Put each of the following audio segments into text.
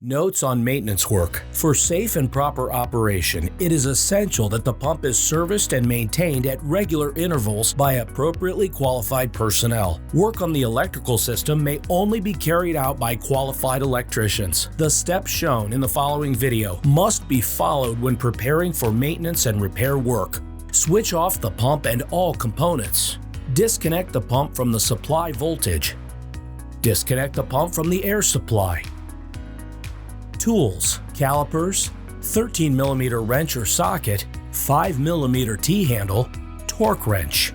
Notes on maintenance work. For safe and proper operation, it is essential that the pump is serviced and maintained at regular intervals by appropriately qualified personnel. Work on the electrical system may only be carried out by qualified electricians. The steps shown in the following video must be followed when preparing for maintenance and repair work. Switch off the pump and all components. Disconnect the pump from the supply voltage. Disconnect the pump from the air supply. Tools, calipers, 13mm wrench or socket, 5mm T-handle, torque wrench.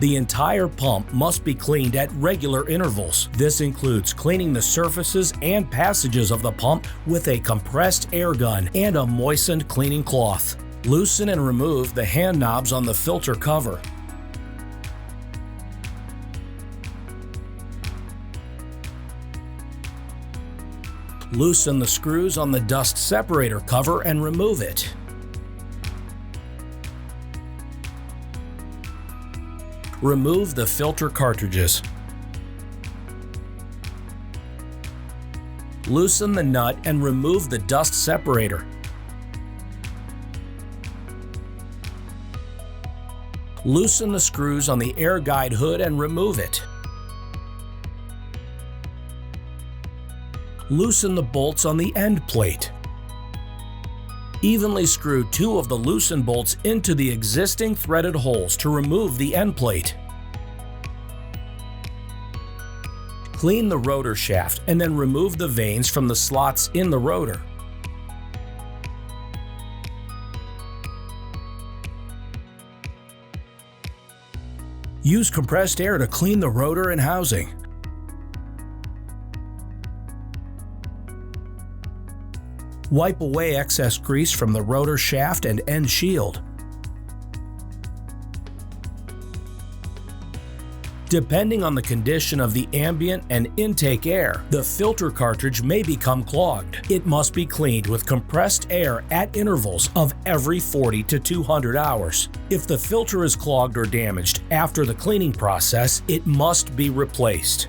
The entire pump must be cleaned at regular intervals. This includes cleaning the surfaces and passages of the pump with a compressed air gun and a moistened cleaning cloth. Loosen and remove the hand knobs on the filter cover. Loosen the screws on the dust separator cover and remove it. Remove the filter cartridges. Loosen the nut and remove the dust separator. Loosen the screws on the air guide hood and remove it. Loosen the bolts on the end plate. Evenly screw 2 of the loosened bolts into the existing threaded holes to remove the end plate. Clean the rotor shaft and then remove the vanes from the slots in the rotor. Use compressed air to clean the rotor and housing. Wipe away excess grease from the rotor shaft and end shield. Depending on the condition of the ambient and intake air, the filter cartridge may become clogged. It must be cleaned with compressed air at intervals of every 40 to 200 hours. If the filter is clogged or damaged after the cleaning process, it must be replaced.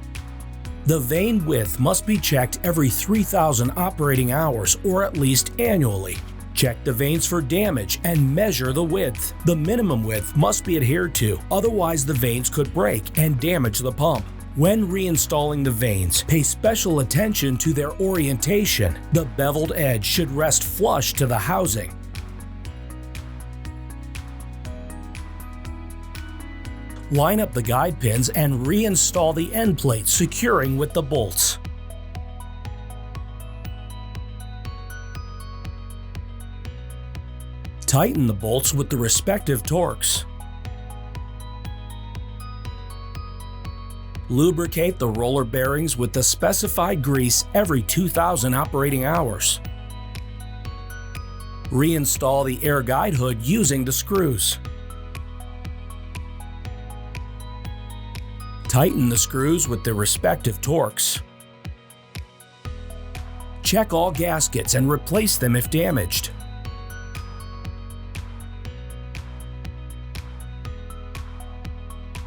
The vane width must be checked every 3,000 operating hours or at least annually. Check the vanes for damage and measure the width. The minimum width must be adhered to, otherwise the vanes could break and damage the pump. When reinstalling the vanes, pay special attention to their orientation. The beveled edge should rest flush to the housing. Line up the guide pins and reinstall the end plate, securing with the bolts. Tighten the bolts with the respective torques. Lubricate the roller bearings with the specified grease every 2,000 operating hours. Reinstall the air guide hood using the screws. Tighten the screws with the respective torques. Check all gaskets and replace them if damaged.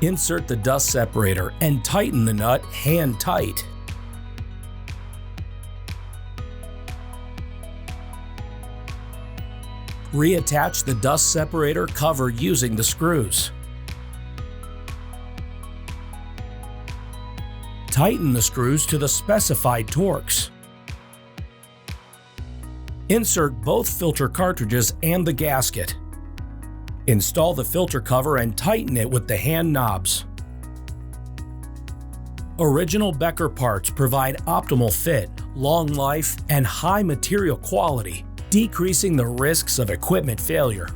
Insert the dust separator and tighten the nut hand tight. Reattach the dust separator cover using the screws. Tighten the screws to the specified torques. Insert both filter cartridges and the gasket. Install the filter cover and tighten it with the hand knobs. Original Becker parts provide optimal fit, long life, and high material quality, decreasing the risks of equipment failure.